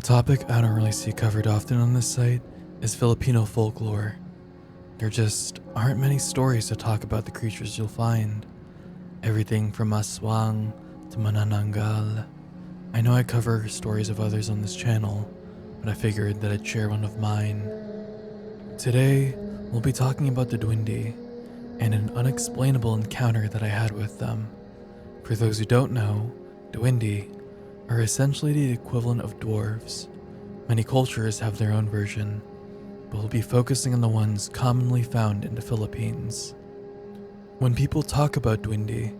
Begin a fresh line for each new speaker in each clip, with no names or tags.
topic I don't really see covered often on this site is Filipino folklore. There just aren't many stories to talk about the creatures you'll find. Everything from aswang to manananggal. I know I cover stories of others on this channel, but I figured that I'd share one of mine. Today, we'll be talking about the duende and an unexplainable encounter that I had with them. For those who don't know, duende are essentially the equivalent of dwarves. Many cultures have their own version, but we'll be focusing on the ones commonly found in the Philippines. When people talk about duende,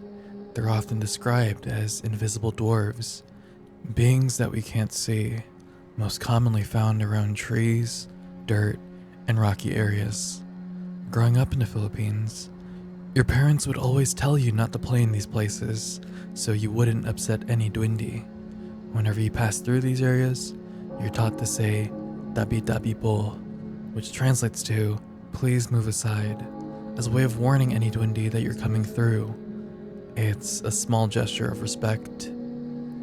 they're often described as invisible dwarves, beings that we can't see, most commonly found around trees, dirt, and rocky areas. Growing up in the Philippines, your parents would always tell you not to play in these places so you wouldn't upset any duende. Whenever you pass through these areas, you're taught to say tabi-tabi po, which translates to please move aside, as a way of warning any duende that you're coming through. It's a small gesture of respect.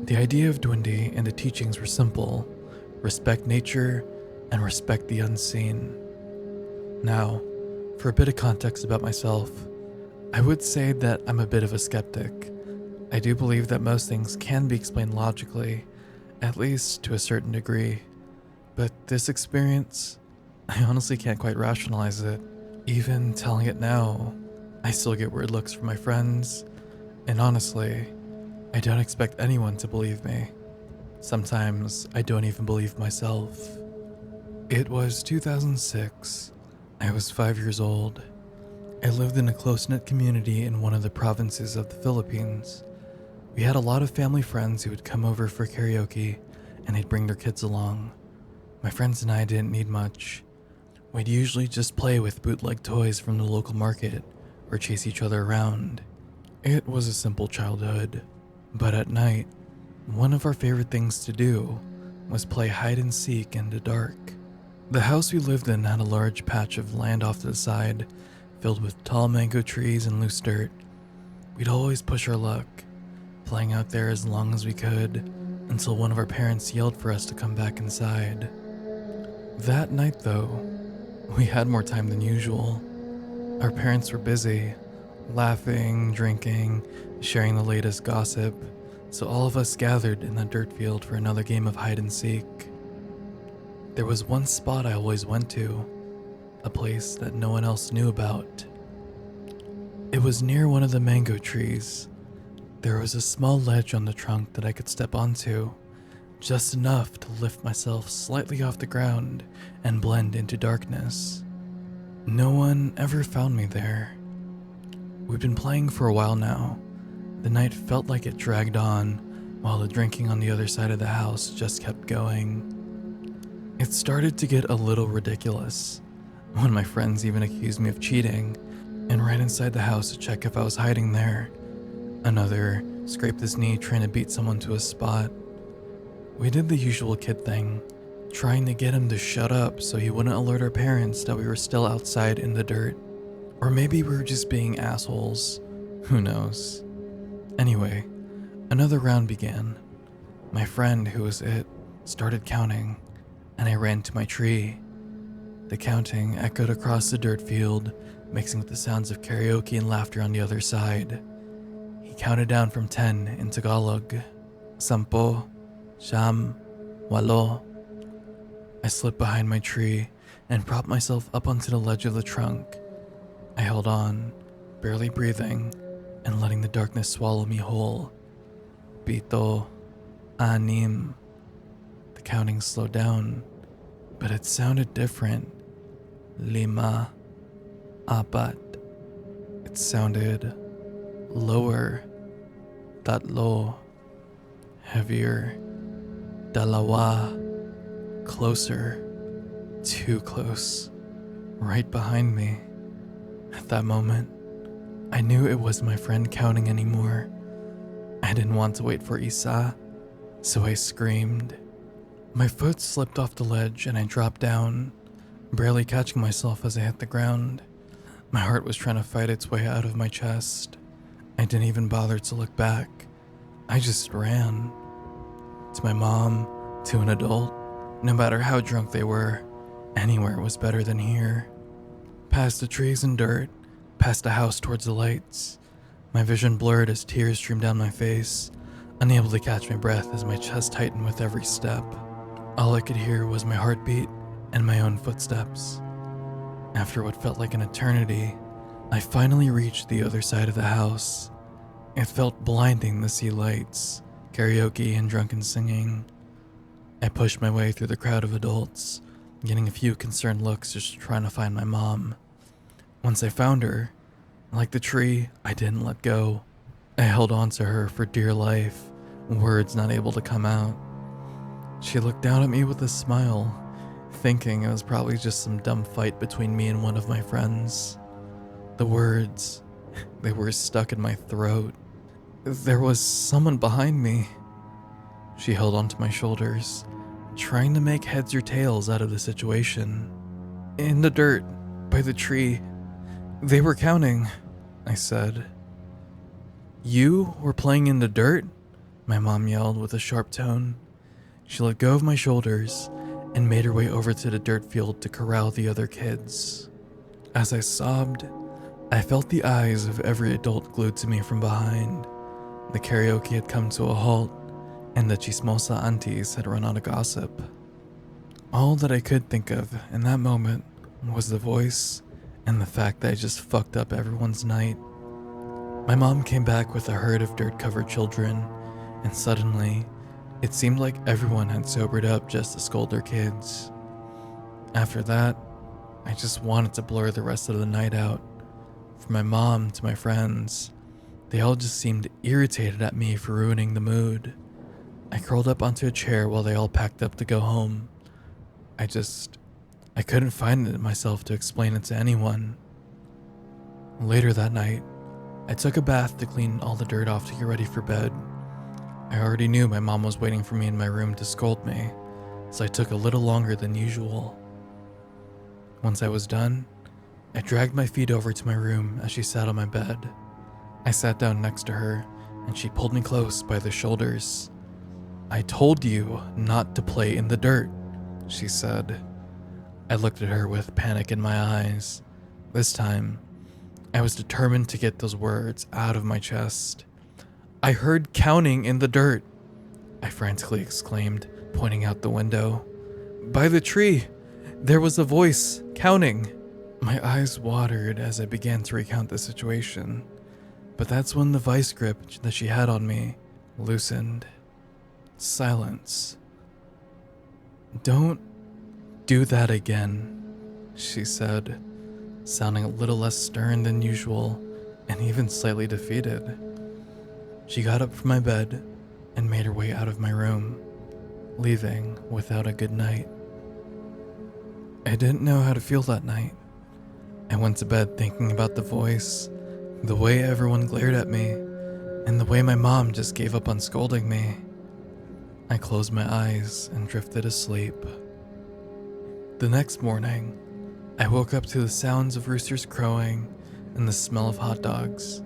The idea of duende and the teachings were simple: respect nature and respect the unseen. Now, for a bit of context about myself, I would say that I'm a bit of a skeptic. I do believe that most things can be explained logically, at least to a certain degree. But this experience, I honestly can't quite rationalize it. Even telling it now, I still get weird looks from my friends, and honestly, I don't expect anyone to believe me. Sometimes I don't even believe myself. It was 2006. I was 5 years old. I lived in a close-knit community in one of the provinces of the Philippines. We had a lot of family friends who would come over for karaoke, and they'd bring their kids along. My friends and I didn't need much. We'd usually just play with bootleg toys from the local market or chase each other around. It was a simple childhood. But at night, one of our favorite things to do was play hide and seek in the dark. The house we lived in had a large patch of land off to the side, filled with tall mango trees and loose dirt. We'd always push our luck, playing out there as long as we could, until one of our parents yelled for us to come back inside. That night though, we had more time than usual. Our parents were busy, laughing, drinking, sharing the latest gossip, so all of us gathered in the dirt field for another game of hide and seek. There was one spot I always went to, a place that no one else knew about. It was near one of the mango trees. There was a small ledge on the trunk that I could step onto, just enough to lift myself slightly off the ground and blend into darkness. No one ever found me there. We'd been playing for a while now. The night felt like it dragged on, while the drinking on the other side of the house just kept going. It started to get a little ridiculous. One of my friends even accused me of cheating and ran inside the house to check if I was hiding there. Another scraped his knee trying to beat someone to a spot. We did the usual kid thing, trying to get him to shut up so he wouldn't alert our parents that we were still outside in the dirt. Or maybe we were just being assholes. Who knows? Anyway, another round began. My friend, who was it, started counting, and I ran to my tree. The counting echoed across the dirt field, mixing with the sounds of karaoke and laughter on the other side. He counted down from 10 in Tagalog. Sampo, Siyam, Walo. I slipped behind my tree and propped myself up onto the ledge of the trunk. I held on, barely breathing, and letting the darkness swallow me whole. Pito, anim. The counting slowed down, but it sounded different. Lima, apat. It sounded lower. Tatlo, heavier. Dalawa, closer. Too close. Right behind me. At that moment, I knew it wasn't my friend counting anymore. I didn't want to wait for Isa, so I screamed. My foot slipped off the ledge and I dropped down, barely catching myself as I hit the ground. My heart was trying to fight its way out of my chest. I didn't even bother to look back. I just ran. To my mom, to an adult, No matter how drunk they were, anywhere was better than here. Past the trees and dirt, past the house towards the lights. My vision blurred as tears streamed down my face, unable to catch my breath as my chest tightened with every step. All I could hear was my heartbeat and my own footsteps. After what felt like an eternity, I finally reached the other side of the house. It felt blinding to see lights, karaoke, and drunken singing. I pushed my way through the crowd of adults, getting a few concerned looks just trying to find my mom. Once I found her, like the tree, I didn't let go. I held on to her for dear life, words not able to come out. She looked down at me with a smile, thinking it was probably just some dumb fight between me and one of my friends. The words, they were stuck in my throat. There was someone behind me. She held onto my shoulders, trying to make heads or tails out of the situation. In the dirt, by the tree. They were counting, I said. You were playing in the dirt? My mom yelled with a sharp tone. She let go of my shoulders and made her way over to the dirt field to corral the other kids. As I sobbed, I felt the eyes of every adult glued to me from behind. The karaoke had come to a halt, and the chismosa aunties had run out of gossip. All that I could think of in that moment was the voice and the fact that I just fucked up everyone's night. My mom came back with a herd of dirt-covered children, and suddenly, it seemed like everyone had sobered up just to scold their kids. After that, I just wanted to blur the rest of the night out. From my mom to my friends, they all just seemed irritated at me for ruining the mood. I curled up onto a chair while they all packed up to go home. I couldn't find it in myself to explain it to anyone. Later that night, I took a bath to clean all the dirt off to get ready for bed. I already knew my mom was waiting for me in my room to scold me, so I took a little longer than usual. Once I was done, I dragged my feet over to my room as she sat on my bed. I sat down next to her, and she pulled me close by the shoulders. I told you not to play in the dirt, she said. I looked at her with panic in my eyes. This time, I was determined to get those words out of my chest. I heard counting in the dirt, I frantically exclaimed, pointing out the window. By the tree, there was a voice counting. My eyes watered as I began to recount the situation, but that's when the vice grip that she had on me loosened. Silence. Don't do that again, she said, sounding a little less stern than usual and even slightly defeated. She got up from my bed and made her way out of my room, leaving without a good night. I didn't know how to feel that night. I went to bed thinking about the voice, the way everyone glared at me, and the way my mom just gave up on scolding me. I closed my eyes and drifted asleep. The next morning, I woke up to the sounds of roosters crowing and the smell of hot dogs.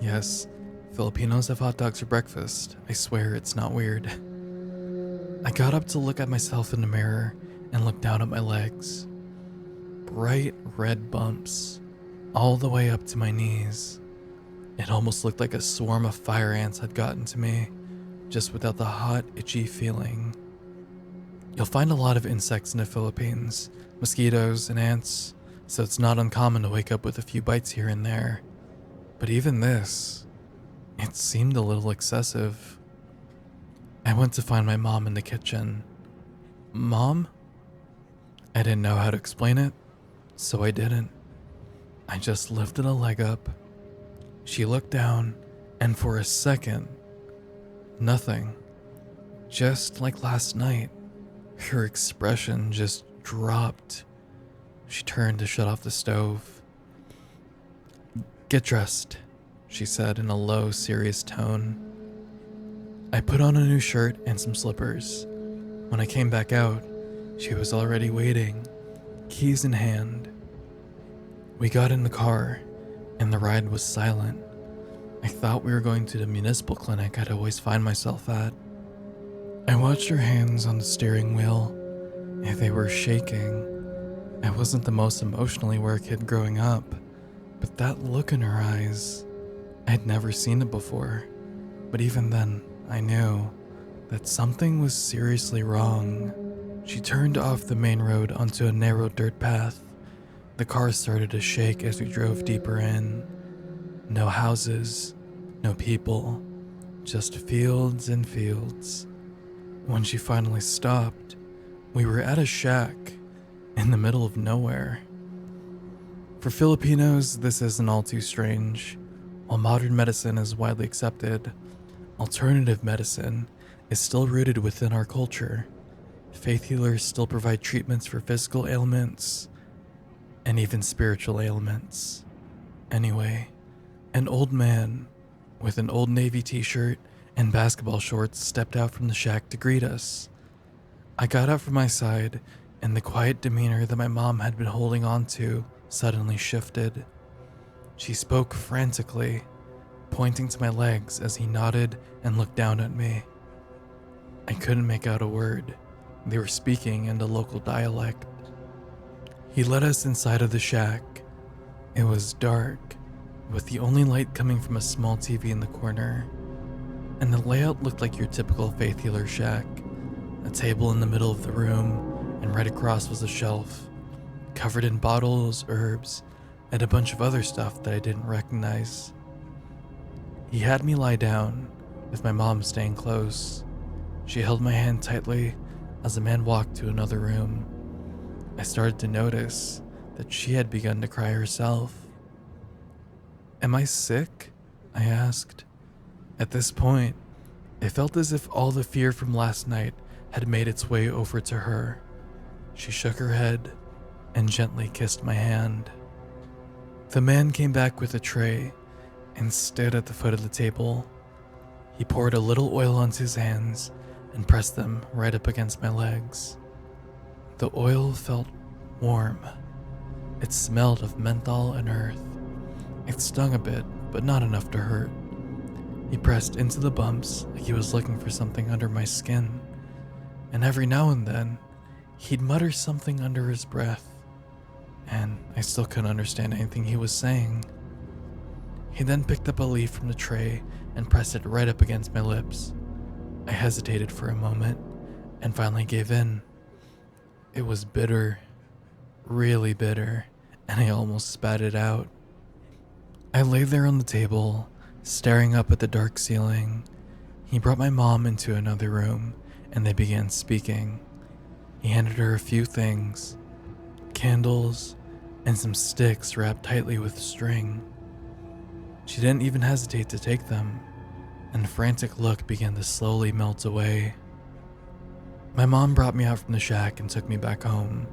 Yes, Filipinos have hot dogs for breakfast. I swear it's not weird. I got up to look at myself in the mirror and looked down at my legs. Bright red bumps, all the way up to my knees. It almost looked like a swarm of fire ants had gotten to me, just without the hot, itchy feeling. You'll find a lot of insects in the Philippines, mosquitoes and ants, so it's not uncommon to wake up with a few bites here and there. But even this, it seemed a little excessive. I went to find my mom in the kitchen. Mom? I didn't know how to explain it, so I didn't. I just lifted a leg up. She looked down, and for a second, nothing. Just like last night, her expression just dropped. She turned to shut off the stove. Get dressed, she said in a low, serious tone. I put on a new shirt and some slippers. When I came back out, she was already waiting, keys in hand. We got in the car, and the ride was silent. I thought we were going to the municipal clinic I'd always find myself at. I watched her hands on the steering wheel, They were shaking. I wasn't the most emotionally aware kid growing up, but that look in her eyes, I'd never seen it before. But even then, I knew that something was seriously wrong. She turned off the main road onto a narrow dirt path. The car started to shake as we drove deeper in. No houses, no people, just fields and fields. When she finally stopped, we were at a shack in the middle of nowhere. For Filipinos, this isn't all too strange. While modern medicine is widely accepted, alternative medicine is still rooted within our culture. Faith healers still provide treatments for physical ailments and even spiritual ailments. Anyway, an old man with an Old Navy t-shirt and basketball shorts stepped out from the shack to greet us. I got up from my side, and the quiet demeanor that my mom had been holding on to suddenly shifted. She spoke frantically, pointing to my legs as he nodded and looked down at me. I couldn't make out a word. They were speaking in the local dialect. He led us inside of the shack. It was dark, with the only light coming from a small TV in the corner. And the layout looked like your typical faith healer shack. A table in the middle of the room, and right across was a shelf, covered in bottles, herbs, and a bunch of other stuff that I didn't recognize. He had me lie down, with my mom staying close. She held my hand tightly as the man walked to another room. I started to notice that she had begun to cry herself. "Am I sick?" I asked. At this point, it felt as if all the fear from last night had made its way over to her. She shook her head and gently kissed my hand. The man came back with a tray and stood at the foot of the table. He poured a little oil onto his hands and pressed them right up against my legs. The oil felt warm. It smelled of menthol and earth. It stung a bit, but not enough to hurt. He pressed into the bumps like he was looking for something under my skin, and every now and then, he'd mutter something under his breath, and I still couldn't understand anything he was saying. He then picked up a leaf from the tray and pressed it right up against my lips. I hesitated for a moment, and finally gave in. It was bitter, really bitter, and I almost spat it out. I lay there on the table, staring up at the dark ceiling. He brought my mom into another room, and they began speaking. He handed her a few things, candles, and some sticks wrapped tightly with string. She didn't even hesitate to take them, and a frantic look began to slowly melt away. My mom brought me out from the shack and took me back home.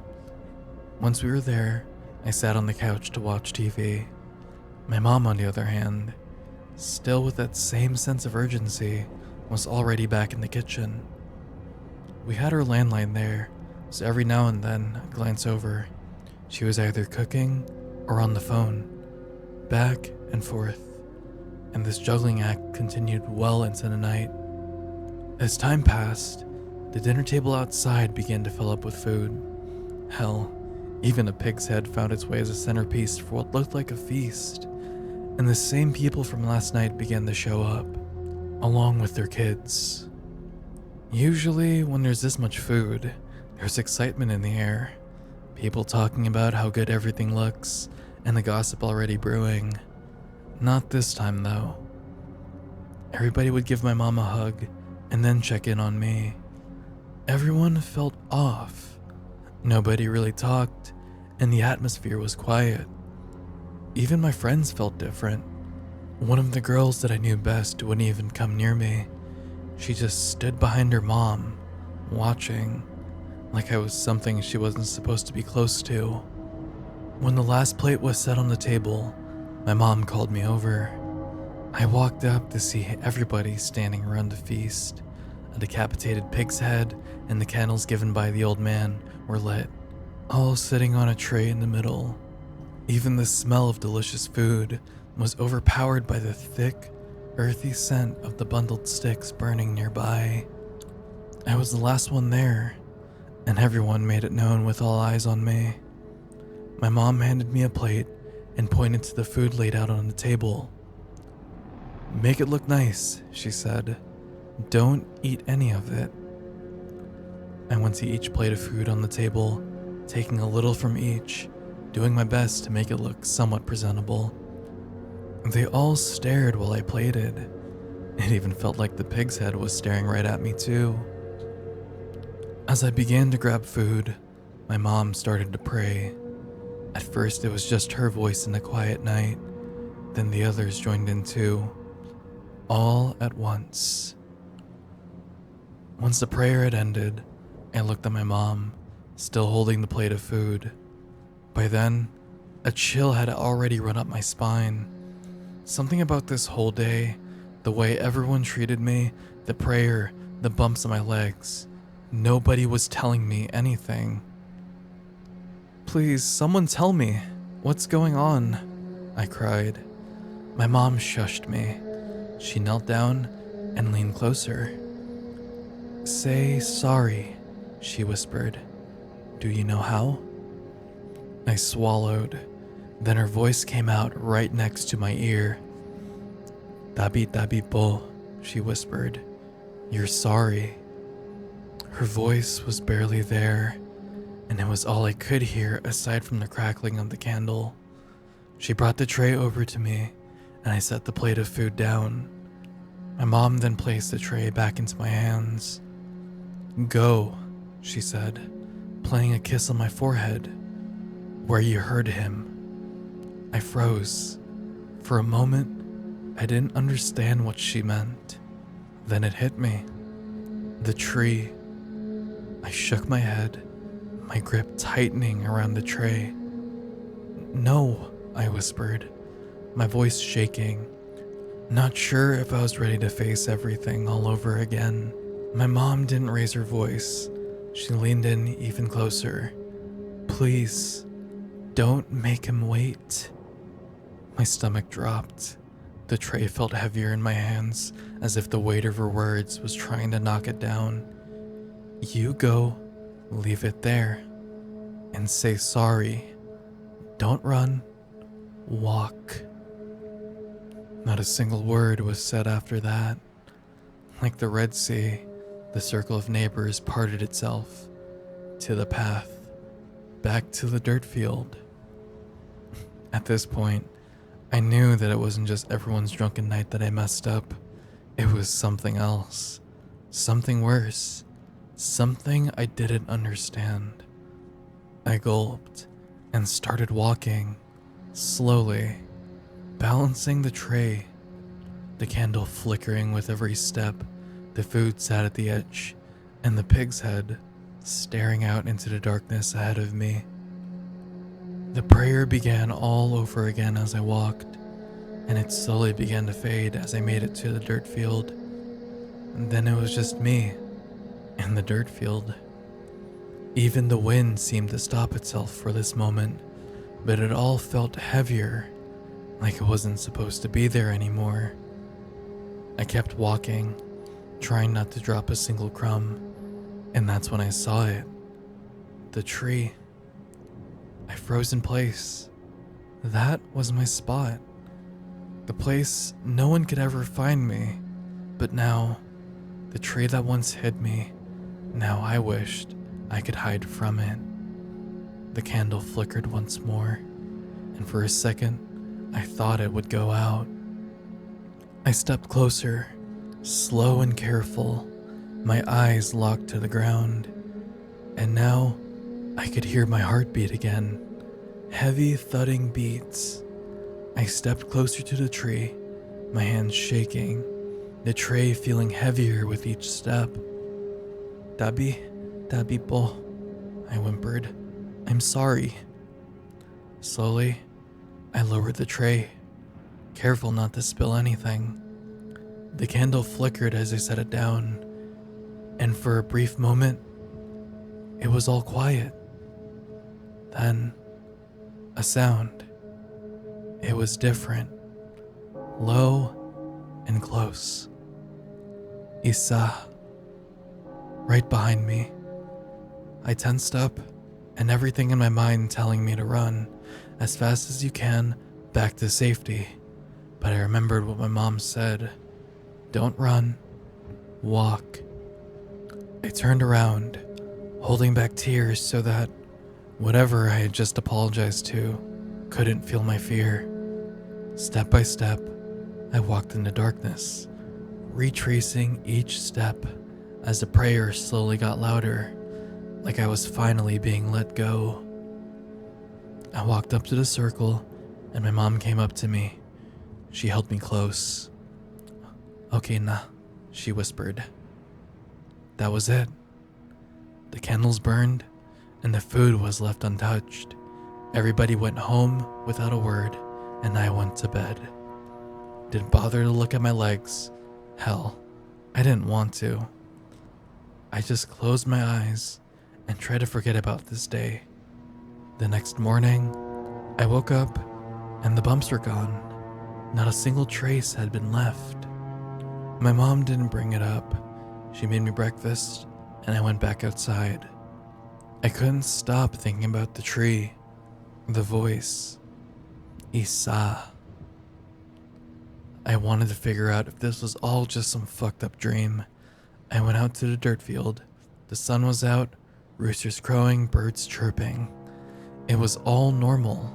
Once we were there, I sat on the couch to watch TV. My mom, on the other hand, still with that same sense of urgency, was already back in the kitchen. We had her landline there, so every now and then I'd glance over. She was either cooking or on the phone, back and forth, and this juggling act continued well into the night. As time passed, the dinner table outside began to fill up with food. Hell, even a pig's head found its way as a centerpiece for what looked like a feast, and the same people from last night began to show up, along with their kids. Usually, when there's this much food, there's excitement in the air, people talking about how good everything looks, and the gossip already brewing. Not this time, though. Everybody would give my mom a hug, and then check in on me. Everyone felt off. Nobody really talked, and the atmosphere was quiet. Even my friends felt different. One of the girls that I knew best wouldn't even come near me. She just stood behind her mom, watching, like I was something she wasn't supposed to be close to. When the last plate was set on the table, my mom called me over. I walked up to see everybody standing around the feast. A decapitated pig's head and the candles given by the old man were lit, all sitting on a tray in the middle. Even the smell of delicious food was overpowered by the thick, earthy scent of the bundled sticks burning nearby. I was the last one there, and everyone made it known with all eyes on me. My mom handed me a plate and pointed to the food laid out on the table. "Make it look nice," she said. "Don't eat any of it." I went to each plate of food on the table, taking a little from each, doing my best to make it look somewhat presentable. They all stared while I plated. It even felt like the pig's head was staring right at me too. As I began to grab food, my mom started to pray. At first it was just her voice in the quiet night, then the others joined in too, all at once. Once the prayer had ended, I looked at my mom, still holding the plate of food. By then, a chill had already run up my spine. Something about this whole day, the way everyone treated me, the prayer, the bumps on my legs, nobody was telling me anything. "Please, someone tell me, what's going on?" I cried. My mom shushed me. She knelt down and leaned closer. "Say sorry," she whispered. "Do you know how?" I swallowed. Then her voice came out right next to my ear. "Tabi tabi po," she whispered. "You're sorry." Her voice was barely there, and it was all I could hear aside from the crackling of the candle. She brought the tray over to me, and I set the plate of food down. My mom then placed the tray back into my hands. "Go," she said, planting a kiss on my forehead. "Where you heard him." I froze. For a moment, I didn't understand what she meant. Then it hit me. The tree. I shook my head, my grip tightening around the tray. "No," I whispered, my voice shaking, not sure if I was ready to face everything all over again. My mom didn't raise her voice. She leaned in even closer. "Please, don't make him wait." My stomach dropped. The tray felt heavier in my hands, as if the weight of her words was trying to knock it down. "You go, leave it there, and say sorry. Don't run, walk." Not a single word was said after that. Like the Red Sea, the circle of neighbors parted itself to the path, back to the dirt field. At this point, I knew that it wasn't just everyone's drunken night that I messed up. It was something else, something worse, something I didn't understand. I gulped and started walking, slowly, balancing the tray, the candle flickering with every step. The food sat at the edge, and the pig's head staring out into the darkness ahead of me. The prayer began all over again as I walked, and it slowly began to fade as I made it to the dirt field. And then it was just me in the dirt field. Even the wind seemed to stop itself for this moment, but it all felt heavier, like it wasn't supposed to be there anymore. I kept walking, trying not to drop a single crumb, and that's when I saw it. The tree. I froze in place. That was my spot. The place no one could ever find me. But now, the tree that once hid me, now I wished I could hide from it. The candle flickered once more, and for a second, I thought it would go out. I stepped closer, slow and careful, my eyes locked to the ground. And now, I could hear my heartbeat again, heavy thudding beats. I stepped closer to the tree, my hands shaking, the tray feeling heavier with each step. "Tabi, tabi po," I whimpered. "I'm sorry." Slowly, I lowered the tray, careful not to spill anything. The candle flickered as I set it down, and for a brief moment, it was all quiet. Then, a sound. It was different, low and close. "Isa," right behind me. I tensed up, and everything in my mind telling me to run as fast as you can back to safety. But I remembered what my mom said. Don't run, walk. I turned around, holding back tears so that whatever I had just apologized to couldn't feel my fear. Step by step, I walked in the darkness, retracing each step as the prayer slowly got louder, like I was finally being let go. I walked up to the circle, and my mom came up to me. She held me close. Okay, nah, she whispered. That was it. The candles burned, and the food was left untouched. Everybody went home without a word, and I went to bed. Didn't bother to look at my legs. Hell, I didn't want to. I just closed my eyes and tried to forget about this day. The next morning, I woke up and the bumps were gone. Not a single trace had been left. My mom didn't bring it up. She made me breakfast and I went back outside. I couldn't stop thinking about the tree, the voice, Isa. I wanted to figure out if this was all just some fucked up dream. I went out to the dirt field. The sun was out, roosters crowing, birds chirping. It was all normal,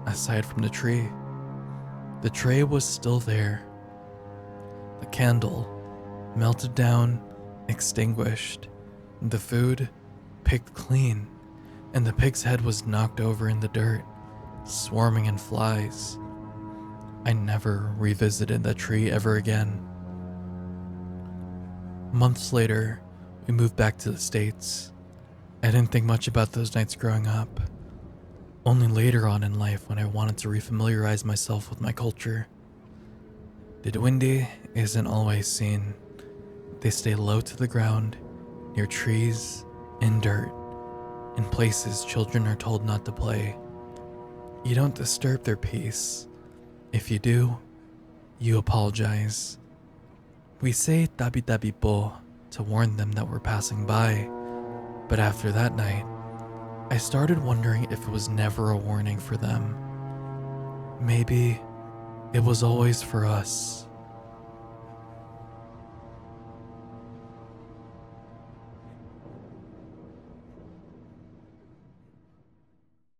aside from the tree. The tray was still there. The candle, melted down, extinguished. The food, picked clean, and the pig's head was knocked over in the dirt, swarming in flies. I never revisited that tree ever again. Months later, we moved back to the States. I didn't think much about those nights growing up. Only later on in life when I wanted to refamiliarize myself with my culture. The Duende isn't always seen. They stay low to the ground, near trees, in dirt, in places children are told not to play. You don't disturb their peace. If you do, you apologize. We say tabi tabi po to warn them that we're passing by, but after that night, I started wondering if it was never a warning for them. Maybe it was always for us.